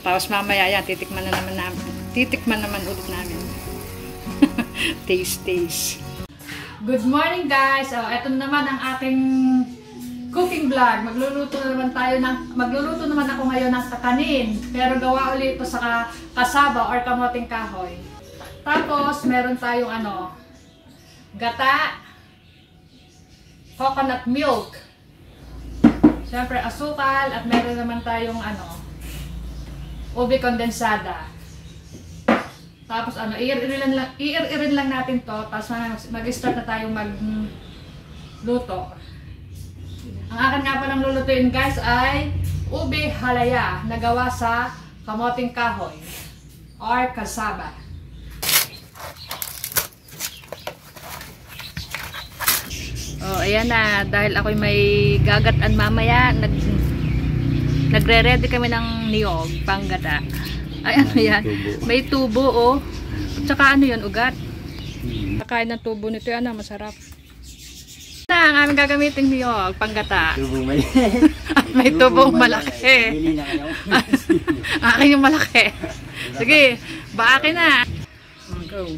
Tapos mamaya yan, titikman naman ulit namin. Taste. Good morning guys! Ito naman ang ating cooking vlog. Magluluto naman ako ngayon ng kakanin. Pero gawa ulit ito sa kasaba or kamoting kahoy. Tapos meron tayong gata, coconut milk. Siyempre asukal at meron naman tayong ube kondensada. Tapos iir-irin lang natin to, tapos mag-start na tayong magluto. Ang akin nga palang lulutuin guys ay ube halaya na gawa sa kamoting kahoy or kasaba. Ayan na, dahil ako'y may gagatan mamaya, nagre-ready kami ng niyog, panggata. Ay, yan? May tubo, Tsaka yan, ugat. Kakain ng tubo nito, masarap. Ang aming gagamitin niyog, panggata. Tubong malaki. May tubong malaki. Bili na kayo. Akin yung malaki. Sige, baakin na. Go.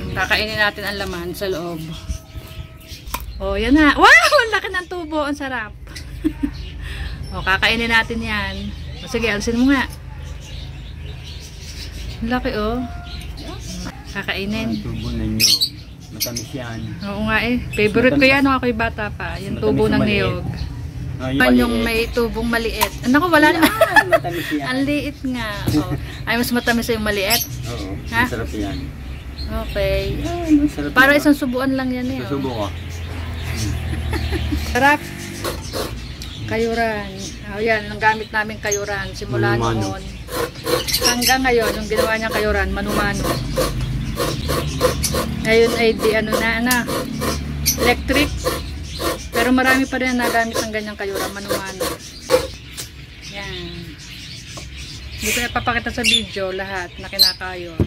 Kakainin natin ang laman sa loob. Yan na. Wow! Ang laki ng tubo. Ang sarap. Kakainin natin yan. Sige, alisin mo nga. Ang laki, Kakainin. Ang tubo na nyo. Matamis yan. Oo nga Favorite ko yan nung ako'y bata pa. Yung tubo ng niyog. Yung may tubong maliit. Naku, wala na. Matamis yan. Ang liit nga. Ay, mas matamis yung maliit. Oo. Masarap yan. Okay. Para isang subuan lang yan Susubo ko. Sarap. Kayuran. Yan, ang gamit namin kayuran. Simula noon. Hanggang ngayon, yung ginawa niyang kayuran, manu-mano. Ngayon ay electric. Pero marami pa rin nagamit ng ganyang kayuran, manu-mano. Yan. Hindi ko napapakita sa video lahat na kinakayod.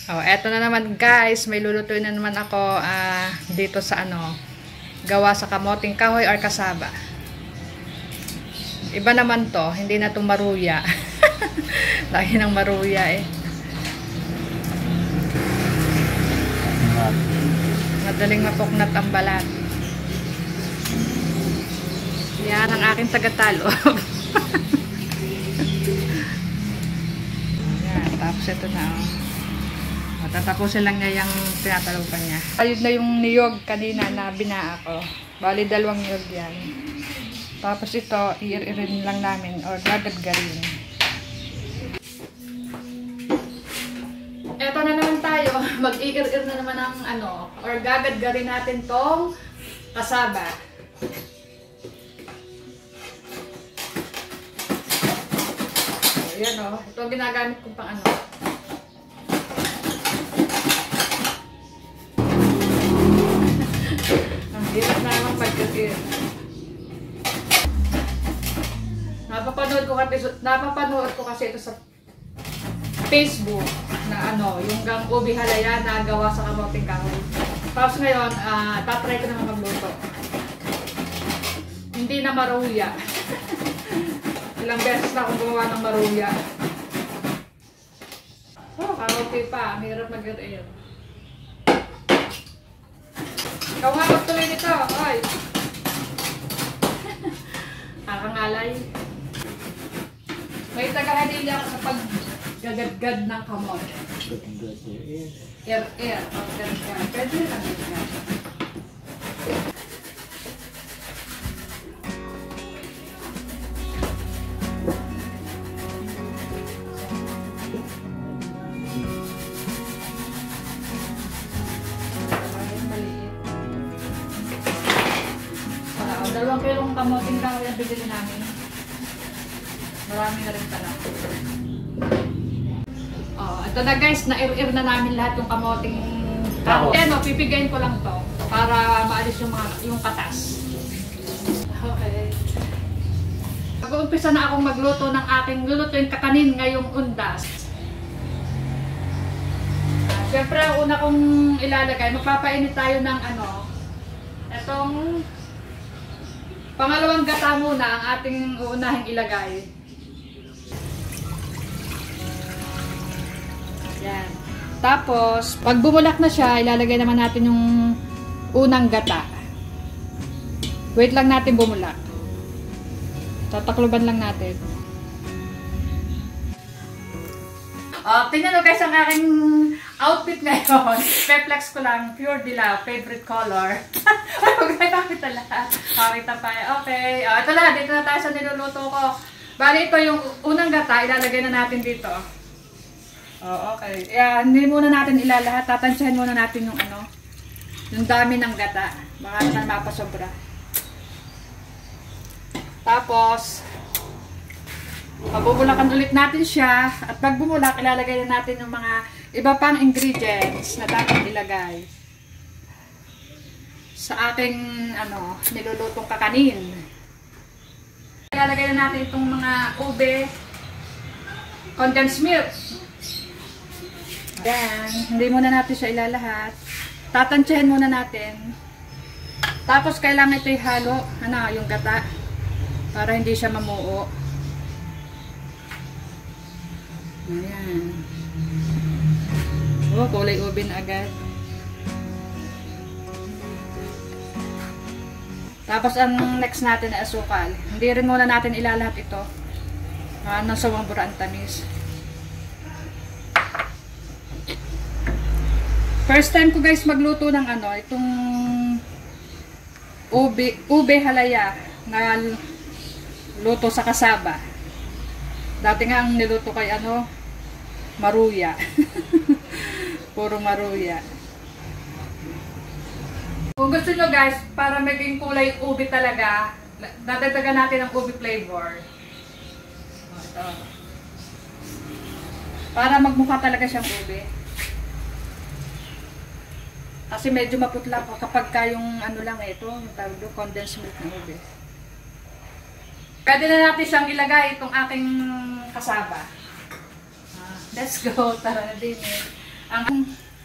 Eto na naman guys, may lulutuin na naman ako dito sa gawa sa kamoting kahoy or kasaba. Iba naman to, hindi na to maruya. Lagi ng maruya Madaling mapuknat ang balat. Yan ang aking tagatalo. Yan, tapos ito na Tatapusin lang niya yung tinatalupan niya. Ayun na yung niyog kanina na binaa ko. Bali, 2 niyog yan. Tapos ito, iir-irin lang namin or gagadgarin. Eto na naman tayo. Mag-iir-ir na naman ng or gagadgarin natin tong kasaba. Ayan ito ang ginagamit kong pang Hirap na naman pagkakir. Napapanood ko kasi ito sa Facebook na yung gang ubi halaya na gawa sa kamoting kahoy. Tapos ngayon, tatry ko naman magluto. Hindi na maruya. Ilang beses na akong gumawa ng maruya. Kamote pa. Hirap mag-ir-ir. Ikaw nga magtuloy nito, oy. Kakangalay. May taga-hadili ako sa paggagadgad ng kamot. Ir-ir. Pwede lang gadgad. Dalawang kilong kamoting kahoy ang bigili namin. Marami na rin pala. Ito na guys, na-ir-ir na namin lahat yung kamoting kahoy. Pipigayin ko lang to para maalis yung katas. Okay. Mag-uumpisa na akong magluto ng aking lulutuin kakanin ngayong undas. Siyempre, ang una kong ilalagay, magpapainit tayo ng Itong pangalawang gata muna ang ating uunahing ilagay. Yan. Tapos, pag bumulak na siya, ilalagay naman natin yung unang gata. Wait lang natin bumulak. Tatakluban lang natin. Tingnan nyo guys ang aking outfit ngayon. Peplex ko lang. Pure Dilaw. Favorite color. Bakit talaga? Pakita pa. Okay. Ito na. Dito na tayo sa niluluto ko. Bali ito yung unang gata. Ilalagay na natin dito. Okay. Hindi muna natin ilalahat. Tatansyahin muna natin yung ano. Yung dami ng gata. Baka naman mapasobra. Tapos, pabubulakan ulit natin siya. At pag bumulak, ilalagay na natin yung mga iba pang ingredients na dapat ilagay sa ating nilulutong kakanin. Ilalagay na natin itong mga ube, condensed milk. Then, hindi muna natin siya ilalahat. Tatansyahin muna natin. Tapos, kailangan ito ihalo, yung gata, para hindi siya mamuo. Ayan. Kulay ube na agad. Tapos ang next natin ay asukal. Hindi rin muna natin ilalahat ito. Nang sawang buraan tamis. First time ko guys magluto ng itong ube halaya na luto sa kasaba. Dati nga ang niluto kay maruya. Puro maruya. Kung gusto nyo guys, para maging kulay ube talaga, dadagdagan natin ang ube flavor. Ito. Para magmukha talaga siyang ube. Kasi medyo maputla po kapag yung lang ito, yung tawag doon, condensed milk ng ube. Pwede na natin siyang ilagay itong aking kasaba. Let's go, tara na din eh.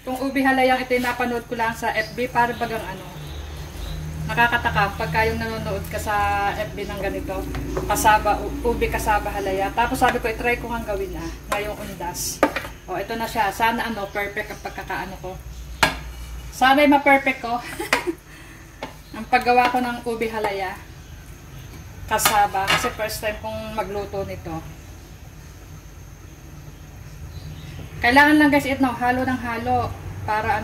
Itong ube halayang ito yung napanood ko lang sa FB para bagang nakakataka pagka yung nanonood ka sa FB ng ganito. Kasaba, ube kasaba halaya. Tapos sabi ko, itry ko nga gawin ngayong undas. Ito na siya. Sana perfect ang pagkakaano ko. Sana'y ma-perfect ko. Ang paggawa ko ng ube halaya. Kasaba. Kasi first time kong magluto nito. Kailangan lang guys halo ng halo para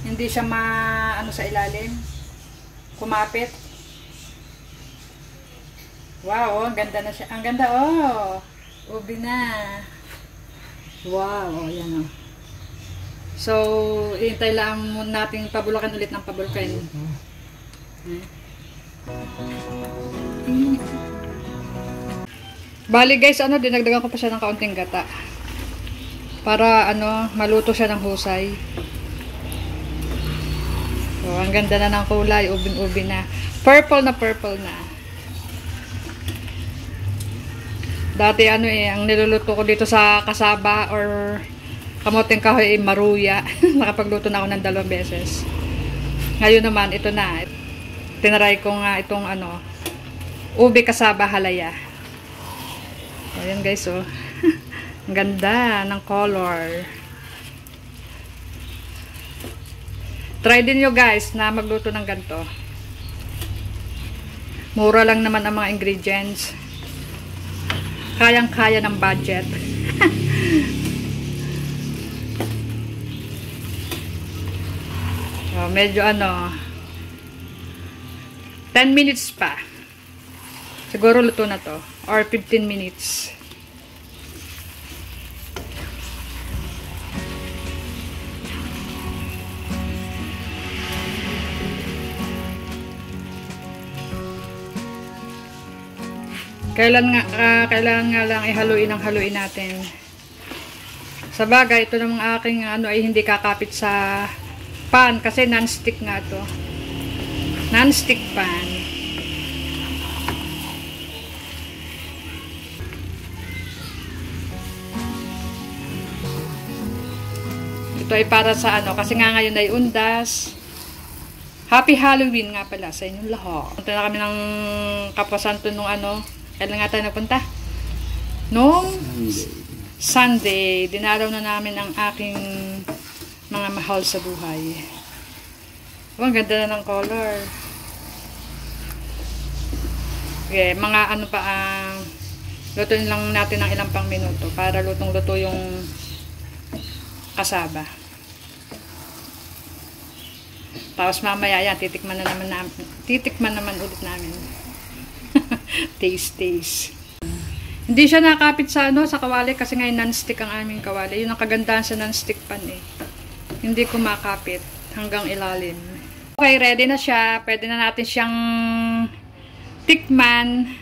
hindi siya sa ilalim. Kumapit. Wow, ang ganda na siya. Ang ganda ube na. Wow, yan So, hintay lang muna natin pabulakan ulit ng pabulakan. Bali guys, dinagdagan ko pa siya ng kaunting gata. Para maluto siya ng husay. So, ang ganda na ng kulay, ubing-ubi na. Purple na. Dati ang niluluto ko dito sa kasaba or kamoting kahoy maruya. Nakapagluto na ako ng 2 beses. Ngayon naman, ito na. Tinaray ko nga itong ube kasaba halaya. Ayan guys, ang ganda ng color. Try din nyo guys na magluto ng ganito. Mura lang naman ang mga ingredients. Kayang-kaya ng budget. Medyo 10 minutes pa. Siguro luto na to. Or 15 minutes. Kailangan nga lang haluin natin. Sa bagay, ito namang aking ay hindi kakapit sa pan kasi non-stick nga to. Non-stick pan. Ito ay para sa kasi nga ngayon ay undas. Happy Halloween nga pala sa inyong lahat. Punta na kami ng Kapasanto nung ano. Kailan nga tayo nagpunta? Nung Sunday. Dinaraw na namin ang aking mga mahal sa buhay. Oh, ang ganda na ng color. Okay, mga ano pa lutuin lang natin ng ilang pang minuto para lutong-luto yung kasaba. Tapos mamaya yan, titikman naman ulit namin. Taste. Hindi siya nakapit sa sa kawali kasi ngayon non-stick ang aming kawali. Yun ang kagandahan sa non-stick pan eh. Hindi kumakapit hanggang ilalim. Okay, ready na siya. Pwede na natin siyang tikman.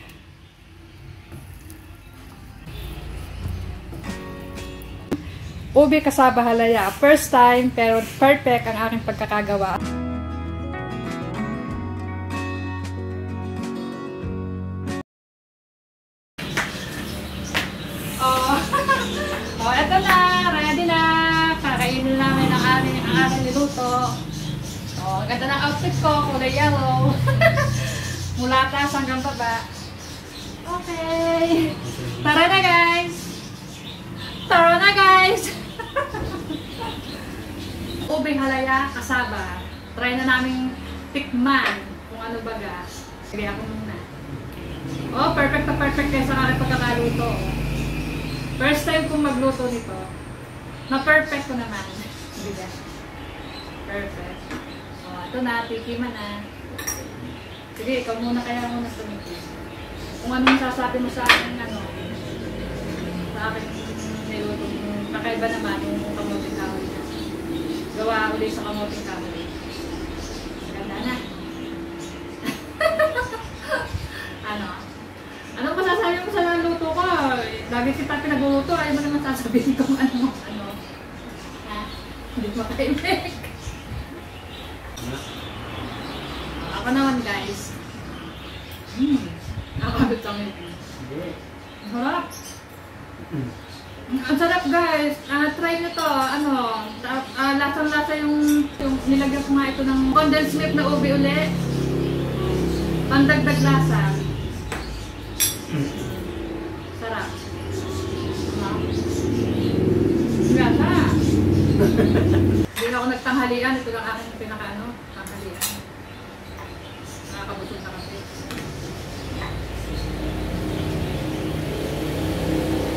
Ube kasaba halaya. First time, pero perfect ang aking pagkakagawa. Oh, eto na. Ready na. Kakainin namin ang aking niluto. Oh, ang ganda ng outfit ko. Kulay yellow. Mula taas hanggang baba. Okay. Tara na, guys. Tara na, guys. Ubing halaya, kasaba. Try na namin tikman kung ano baga. Sige, ako muna. Oh, perfect na perfect kayo sa aking pagkakaluto. First time kong magluto nito. Na-perfect ko naman. Diba? Perfect. Oh, ito na, tikiman na. Sige, ikaw muna kaya muna tumikim. Kung anong sasabi mo sa akin, sa akin niluto. Kakaiba naman yung kamuting kahoy na. Gawa ulit sa kamuting kahoy. Ganda na. Anong masasabi mo sa luto ko? Lagi kita pinagluluto, ayaw mo naman sasabihin kung ano. Ha? Hindi makaimik. Ako naman, guys. Nakakabit kami. Sarap. Ang sarap, guys. Try nyo to. Lasang-lasa yung nilagyan ko nga ito ng condensed milk na ube uli. Pandagdag lasa. Sarap. Gata. Hindi na ako nagtanghalian. Ito lang aking tanghalian. Nakakabusog na kasi.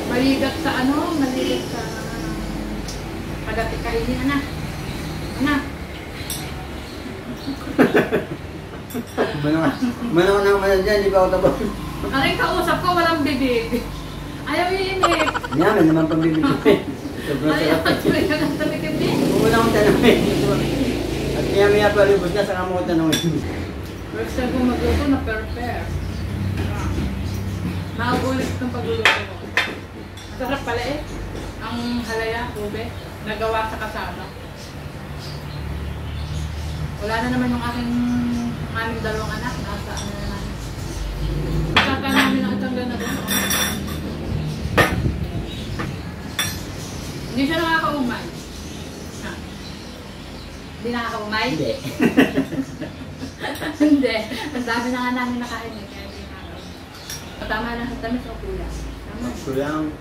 Maligat sa pagkatikainin. Manaw na naman dyan, di ba ako tapos? Aring kausap ko, walang bibig. Ayaw iinip. Yaman naman pang bibig ko eh. Sobrang Ayaw sarap eh. ka ng tumikip din. Huwag na akong tanongin. At maya palibot ka, saka mo ko tanongin. First time kong magluto na perfect. Mauulit itong pagluluto ko. Masarap pala eh. Ang halaya, ube, nagawa sa kasama. Wala na naman yung aming dalawang anak. Nasa ano na namin. Kaka namin ang itang gana doon. Hindi siya nakakaumay. Ha? Hindi nakakaumay? Hindi. Hindi. Ang dami na nga namin nakain eh. Kaya hindi nakakaumay. Tama lang sa tamis o kulang? Tama. Kulang.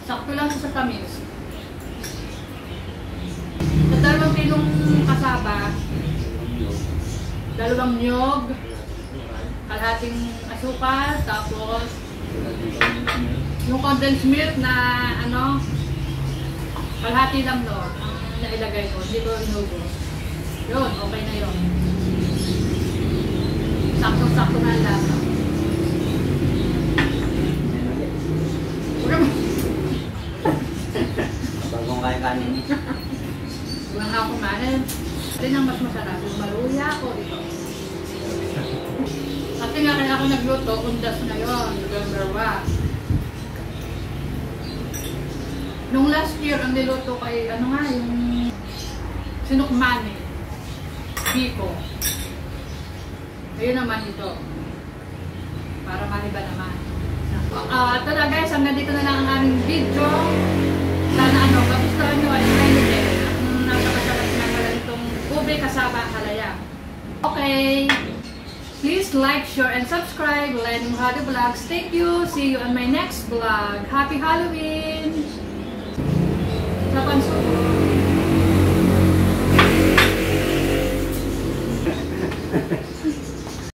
Sakto lang sa tamis. Sa 2 kilong kasaba, 2 niyog, kalahating asukal, tapos yung condensed milk na kalahati lang doon ang nailagay ko, hindi ko inubos. Yun, okay na yun. Sakto-sakto na ang lasa. Bagong kaya kanin eh. Huwag nga kumain. Ito ang mas masarap. Yung maluya ko ito. Kasi nga kaya ako nagluto, undas na yun, November 1. Nung last year, ang niluto ko ay, yung sinukmani. Biko. Ayun naman ito. Para maliba naman. Ito na guys, hanggang dito na lang ang aming video. Sana kagustuhan nyo at try nyo din. Napakasarap na pala itong ube kasaba halaya. Okay. Please like, share, and subscribe. Lenny Mojado Vlogs. Thank you. See you on my next vlog. Happy Halloween! Sa pansuko.